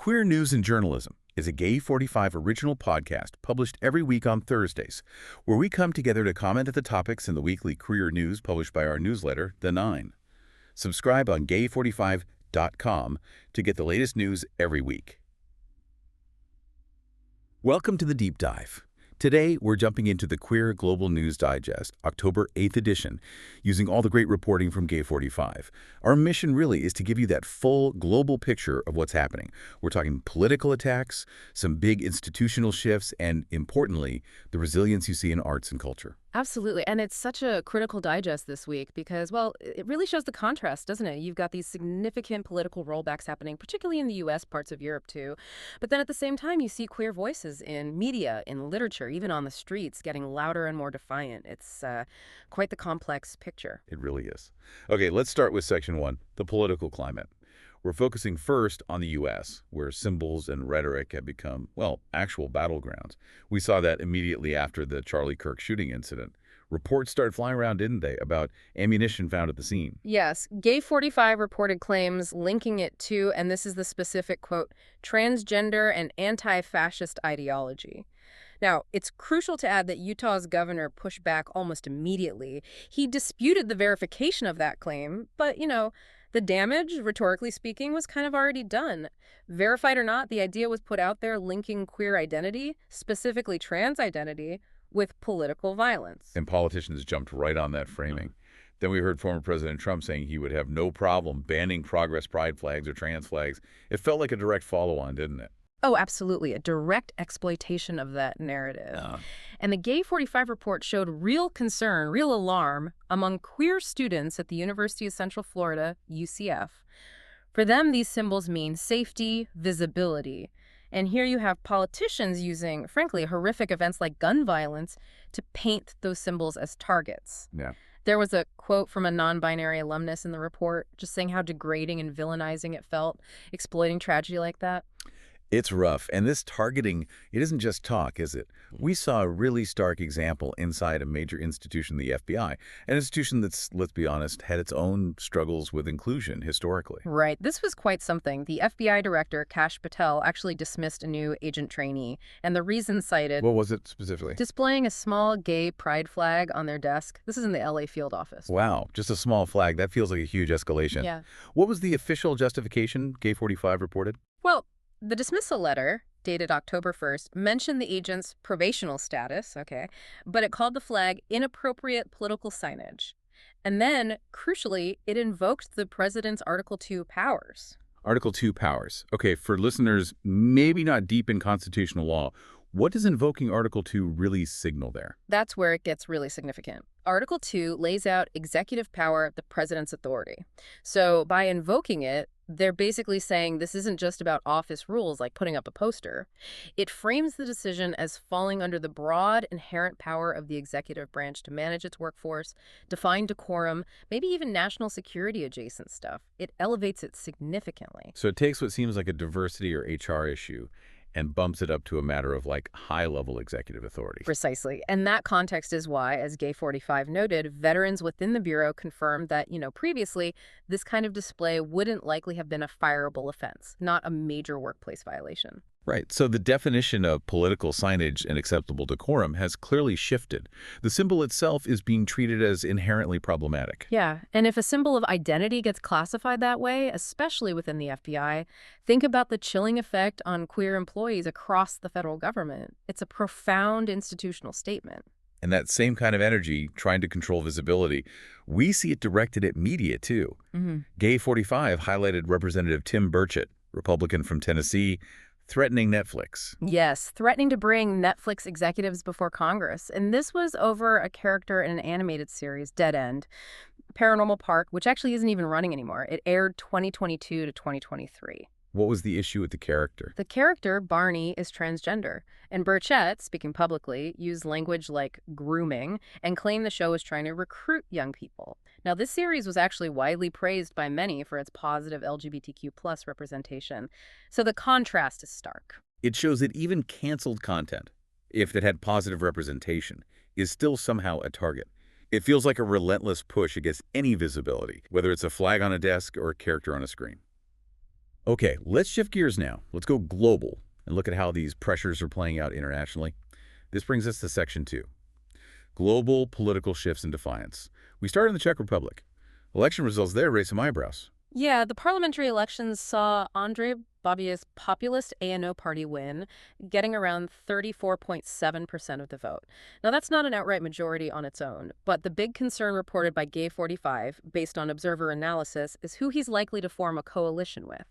Queer News and Journalism is a Gay 45 original podcast published every week on Thursdays, where we come together to comment at the topics in the weekly queer news published by our newsletter, The Nine. Subscribe on gay45.com to get the latest news every week. Welcome to the Deep Dive. Today, we're jumping into the Queer Global News Digest, October 8th edition, using all the great reporting from Gay 45. Our mission really is to give you that full global picture of what's happening. We're talking political attacks, some big institutional shifts, and importantly, the resilience you see in arts and culture. Absolutely. And it's such a critical digest this week because, well, it really shows the contrast, doesn't it? You've got these significant political rollbacks happening, particularly in the U.S., parts of Europe too. But then at the same time, you see queer voices in media, in literature, even on the streets, getting louder and more defiant. It's quite the complex picture. It really is. Okay, let's start with Section 1, the political climate. We're focusing first on the U.S., where symbols and rhetoric have become, well, actual battlegrounds. We saw that immediately after the Charlie Kirk shooting incident. Reports started flying around, didn't they, about ammunition found at the scene? Yes. Gay 45 reported claims linking it to, and this is the specific quote, transgender and anti-fascist ideology. Now, it's crucial to add that Utah's governor pushed back almost immediately. He disputed the verification of that claim, but, the damage, rhetorically speaking, was kind of already done. Verified or not, the idea was put out there linking queer identity, specifically trans identity, with political violence. And politicians jumped right on that framing. Then we heard former President Trump saying he would have no problem banning Progress Pride flags or trans flags. It felt like a direct follow-on, didn't it? Oh, absolutely. A direct exploitation of that narrative. And the Gay 45 report showed real concern, real alarm among queer students at the University of Central Florida, UCF. For them, these symbols mean safety, visibility. And here you have politicians using, frankly, horrific events like gun violence to paint those symbols as targets. Yeah. There was a quote from a non-binary alumnus in the report just saying how degrading and villainizing it felt, exploiting tragedy like that. It's rough. And this targeting, it isn't just talk, is it? We saw a really stark example inside a major institution, the FBI, an institution that's, let's be honest, had its own struggles with inclusion historically. Right. This was quite something. The FBI director, Kash Patel, actually dismissed a new agent trainee. And the reason cited... What was it specifically? Displaying a small gay pride flag on their desk. This is in the LA field office. Wow. Just a small flag. That feels like a huge escalation. Yeah. What was the official justification Gay 45 reported? Well, the dismissal letter, dated October 1st, mentioned the agent's probational status, but it called the flag inappropriate political signage. And then, crucially, it invoked the president's Article 2 powers. Article 2 powers. Okay, for listeners maybe not deep in constitutional law, what does invoking Article 2 really signal there? That's where it gets really significant. Article 2 lays out executive power, the president's authority. So by invoking it, they're basically saying this isn't just about office rules like putting up a poster. It frames the decision as falling under the broad inherent power of the executive branch to manage its workforce, define decorum, maybe even national security adjacent stuff. It elevates it significantly. So it takes what seems like a diversity or HR issue and bumps it up to a matter of like high-level executive authority. Precisely. And that context is why, as Gay 45 noted, veterans within the Bureau confirmed that, previously, this kind of display wouldn't likely have been a fireable offense, not a major workplace violation. Right. So the definition of political signage and acceptable decorum has clearly shifted. The symbol itself is being treated as inherently problematic. Yeah. And if a symbol of identity gets classified that way, especially within the FBI, think about the chilling effect on queer employees across the federal government. It's a profound institutional statement. And that same kind of energy, trying to control visibility, we see it directed at media, too. Gay 45 highlighted Representative Tim Burchett, Republican from Tennessee, threatening Netflix. Yes, threatening to bring Netflix executives before Congress. And this was over a character in an animated series, Dead End, Paranormal Park, which actually isn't even running anymore. It aired 2022 to 2023. What was the issue with the character? The character, Barney, is transgender. And Burchett, speaking publicly, used language like grooming and claimed the show was trying to recruit young people. Now, this series was actually widely praised by many for its positive LGBTQ+ representation. So the contrast is stark. It shows that even canceled content, if it had positive representation, is still somehow a target. It feels like a relentless push against any visibility, whether it's a flag on a desk or a character on a screen. Okay, let's shift gears now. Let's go global and look at how these pressures are playing out internationally. This brings us to Section 2. Global political shifts in defiance. We start in the Czech Republic. Election results there raise some eyebrows. Yeah, the parliamentary elections saw Andrej Babiš's populist ANO party win, getting around 34.7% of the vote. Now, that's not an outright majority on its own, but the big concern reported by Gay45, based on observer analysis, is who he's likely to form a coalition with.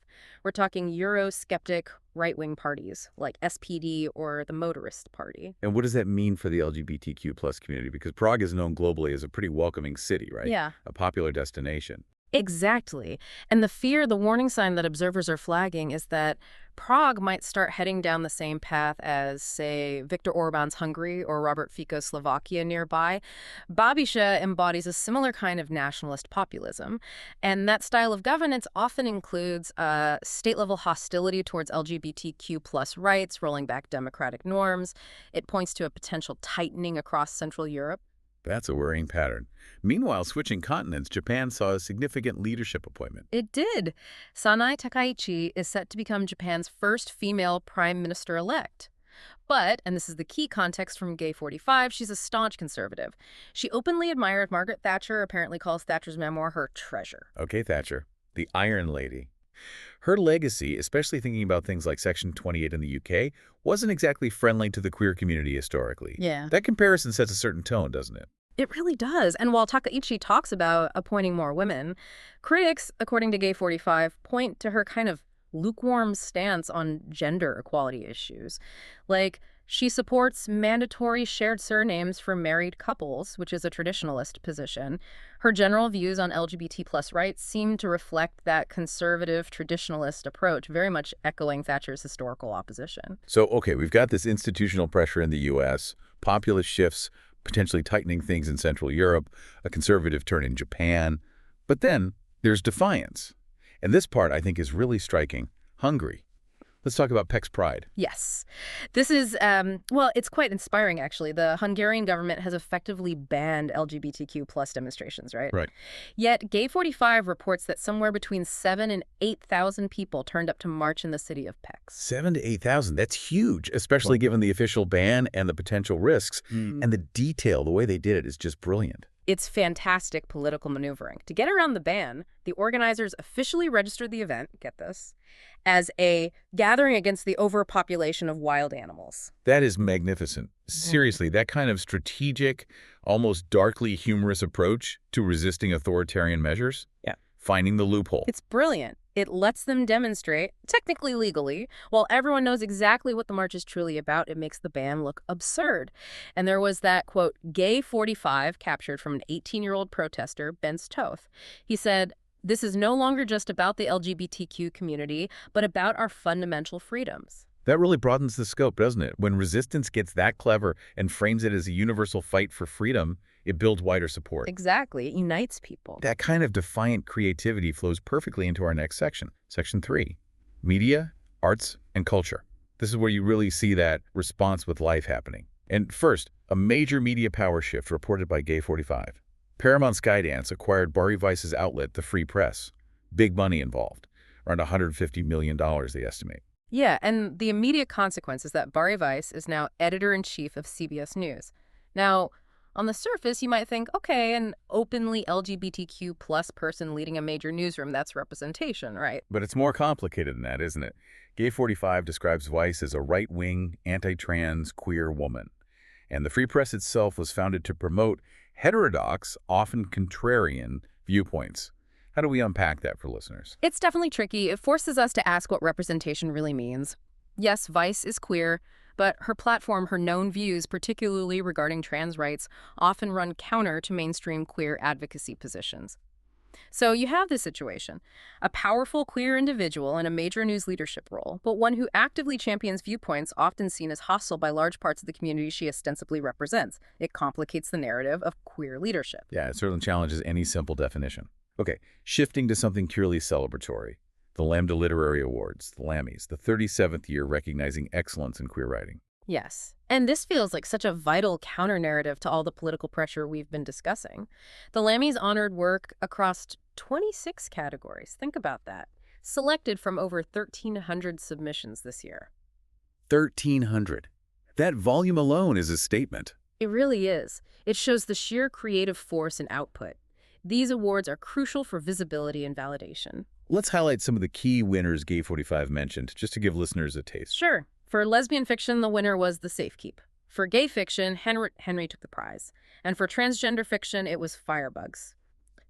We're talking Eurosceptic right-wing parties like SPD or the Motorist Party. And what does that mean for the LGBTQ plus community? Because Prague is known globally as a pretty welcoming city, right? Yeah. A popular destination. Exactly. And the warning sign that observers are flagging is that Prague might start heading down the same path as, say, Viktor Orbán's Hungary or Robert Fico's Slovakia nearby. Babiša embodies a similar kind of nationalist populism, and that style of governance often includes state-level hostility towards LGBTQ plus rights, rolling back democratic norms. It points to a potential tightening across Central Europe. That's a worrying pattern. Meanwhile, switching continents, Japan saw a significant leadership appointment. It did. Sanae Takaichi is set to become Japan's first female prime minister-elect. But, and this is the key context from Gay45, she's a staunch conservative. She openly admired Margaret Thatcher, apparently calls Thatcher's memoir her treasure. Okay, Thatcher, the Iron Lady. Her legacy, especially thinking about things like Section 28 in the UK, wasn't exactly friendly to the queer community historically. Yeah. That comparison sets a certain tone, doesn't it? It really does. And while Takaichi talks about appointing more women, critics, according to Gay45, point to her kind of lukewarm stance on gender equality issues. Like, she supports mandatory shared surnames for married couples, which is a traditionalist position. Her general views on LGBT plus rights seem to reflect that conservative traditionalist approach, very much echoing Thatcher's historical opposition. So, okay, we've got this institutional pressure in the U.S., populist shifts, potentially tightening things in Central Europe, a conservative turn in Japan. But then there's defiance. And this part, I think, is really striking. Hungary. Let's talk about Pecs pride. Yes. This is, well, it's quite inspiring, actually. The Hungarian government has effectively banned LGBTQ plus demonstrations, right? Right. Yet Gay45 reports that somewhere between 7,000 and 8,000 people turned up to march in the city of Pecs. 7,000 to 8,000. That's huge, especially given the official ban and the potential risks. And the detail, the way they did it is just brilliant. It's fantastic political maneuvering. To get around the ban, the organizers officially registered the event, get this, as a gathering against the overpopulation of wild animals. That is magnificent. Seriously, that kind of strategic, almost darkly humorous approach to resisting authoritarian measures? Yeah. Finding the loophole. It's brilliant. It lets them demonstrate, technically legally, while everyone knows exactly what the march is truly about. It makes the ban look absurd. And there was that, quote, Gay45 captured from an 18-year-old protester, Ben Stoth. He said, "This is no longer just about the LGBTQ community, but about our fundamental freedoms." That really broadens the scope, doesn't it? When resistance gets that clever and frames it as a universal fight for freedom, it builds wider support. Exactly. It unites people. That kind of defiant creativity flows perfectly into our next section, Section 3, Media, Arts, and Culture. This is where you really see that response with life happening. And first, a major media power shift reported by Gay45. Paramount Skydance acquired Barivice's outlet, The Free Press. Big money involved, around $150 million they estimate. Yeah, and the immediate consequence is that Barivice is now editor-in-chief of CBS News. Now, on the surface, you might think, okay, an openly LGBTQ plus person leading a major newsroom, that's representation, right? But it's more complicated than that, isn't it? Gay45 describes Vice as a right-wing, anti-trans, queer woman. And the Free Press itself was founded to promote heterodox, often contrarian, viewpoints. How do we unpack that for listeners? It's definitely tricky. It forces us to ask what representation really means. Yes, Vice is queer, but her platform, her known views, particularly regarding trans rights, often run counter to mainstream queer advocacy positions. So you have this situation, a powerful queer individual in a major news leadership role, but one who actively champions viewpoints often seen as hostile by large parts of the community she ostensibly represents. It complicates the narrative of queer leadership. Yeah, it certainly challenges any simple definition. Okay, shifting to something purely celebratory. The Lambda Literary Awards, the Lammys, the 37th year recognizing excellence in queer writing. Yes. And this feels like such a vital counter-narrative to all the political pressure we've been discussing. The Lammys honored work across 26 categories. Think about that. selected from over 1,300 submissions this year. 1,300. That volume alone is a statement. It really is. It shows the sheer creative force and output. These awards are crucial for visibility and validation. Let's highlight some of the key winners Gay45 mentioned, just to give listeners a taste. Sure. For lesbian fiction, the winner was The Safekeep. For gay fiction, Henry took the prize. And for transgender fiction, it was Firebugs.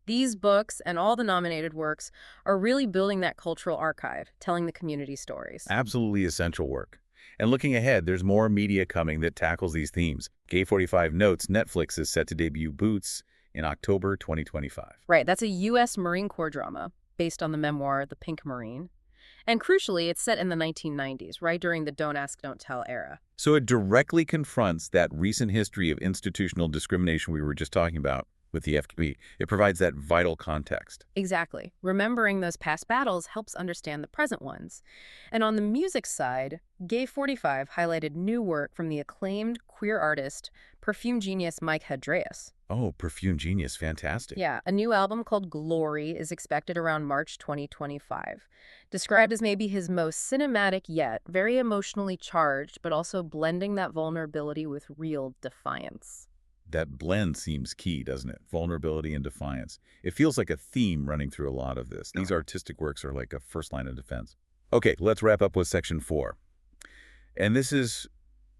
These books and all the nominated works are really building that cultural archive, telling the community stories. Absolutely essential work. And looking ahead, there's more media coming that tackles these themes. Gay45 notes Netflix is set to debut Boots in October 2025. Right, that's a U.S. Marine Corps drama based on the memoir The Pink Marine. And crucially, it's set in the 1990s, right during the Don't Ask, Don't Tell era. So it directly confronts that recent history of institutional discrimination we were just talking about with the FQE. It provides that vital context. Exactly. Remembering those past battles helps understand the present ones. And on the music side, Gay45 highlighted new work from the acclaimed queer artist, perfume genius Mike Hadreas. Oh, perfume genius. Fantastic. Yeah, a new album called Glory is expected around March 2025. Described as maybe his most cinematic yet, very emotionally charged, but also blending that vulnerability with real defiance. That blend seems key, doesn't it? Vulnerability and defiance. It feels like a theme running through a lot of this. These artistic works are like a first line of defense. Okay, let's wrap up with section 4. And this is,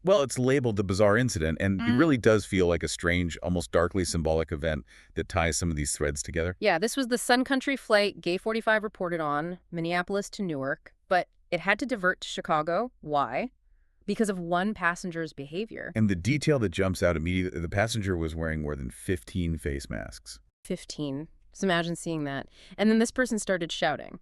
well, it's labeled The Bizarre Incident, and it really does feel like a strange, almost darkly symbolic event that ties some of these threads together. Yeah, this was the Sun Country flight Gay45 reported on, Minneapolis to Newark, but it had to divert to Chicago. Why? Because of one passenger's behavior. And the detail that jumps out immediately, the passenger was wearing more than 15 face masks. 15. Just imagine seeing that. And then this person started shouting.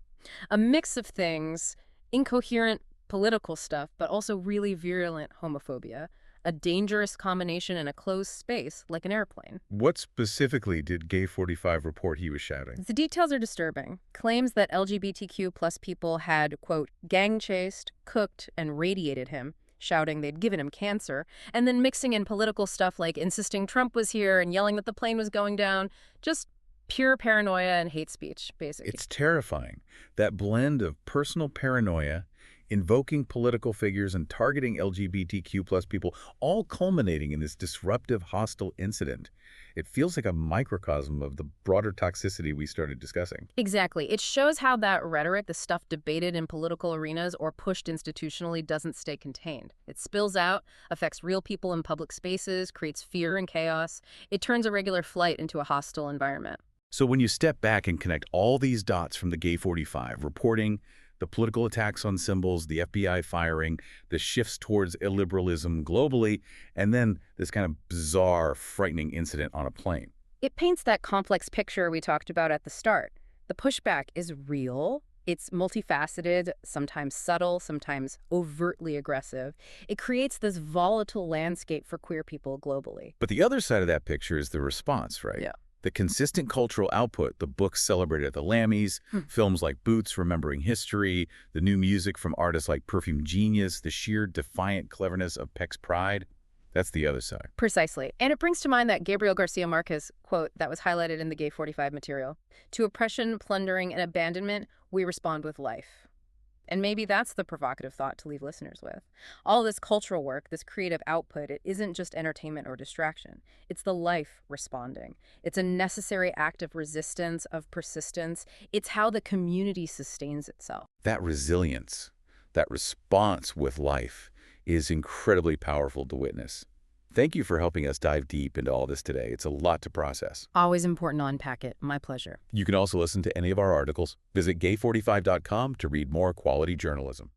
A mix of things, incoherent political stuff, but also really virulent homophobia. A dangerous combination in a closed space, like an airplane. What specifically did Gay45 report he was shouting? The details are disturbing. Claims that LGBTQ plus people had, quote, gang chased, cooked, and radiated him, shouting they'd given him cancer, and then mixing in political stuff like insisting Trump was here and yelling that the plane was going down. Just pure paranoia and hate speech, basically. It's terrifying. That blend of personal paranoia, invoking political figures, and targeting LGBTQ plus people, all culminating in this disruptive, hostile incident. It feels like a microcosm of the broader toxicity we started discussing. Exactly. It shows how that rhetoric, the stuff debated in political arenas or pushed institutionally, doesn't stay contained. It spills out, affects real people in public spaces, creates fear and chaos. It turns a regular flight into a hostile environment. So when you step back and connect all these dots from the Gay45 reporting, the political attacks on symbols, the FBI firing, the shifts towards illiberalism globally, and then this kind of bizarre, frightening incident on a plane. It paints that complex picture we talked about at the start. The pushback is real. It's multifaceted, sometimes subtle, sometimes overtly aggressive. It creates this volatile landscape for queer people globally. But the other side of that picture is the response, right? Yeah. The consistent cultural output, the books celebrated at the Lammys, films like Boots, Remembering History, the new music from artists like Perfume Genius, the sheer defiant cleverness of Pecs Pride. That's the other side. Precisely. And it brings to mind that Gabriel Garcia Marquez quote that was highlighted in the Gay45 material. To oppression, plundering, and abandonment, we respond with life. And maybe that's the provocative thought to leave listeners with. All this cultural work, this creative output, it isn't just entertainment or distraction. It's the life responding. It's a necessary act of resistance, of persistence. It's how the community sustains itself. That resilience, that response with life is incredibly powerful to witness. Thank you for helping us dive deep into all this today. It's a lot to process. Always important to unpack it. My pleasure. You can also listen to any of our articles. Visit gay45.com to read more quality journalism.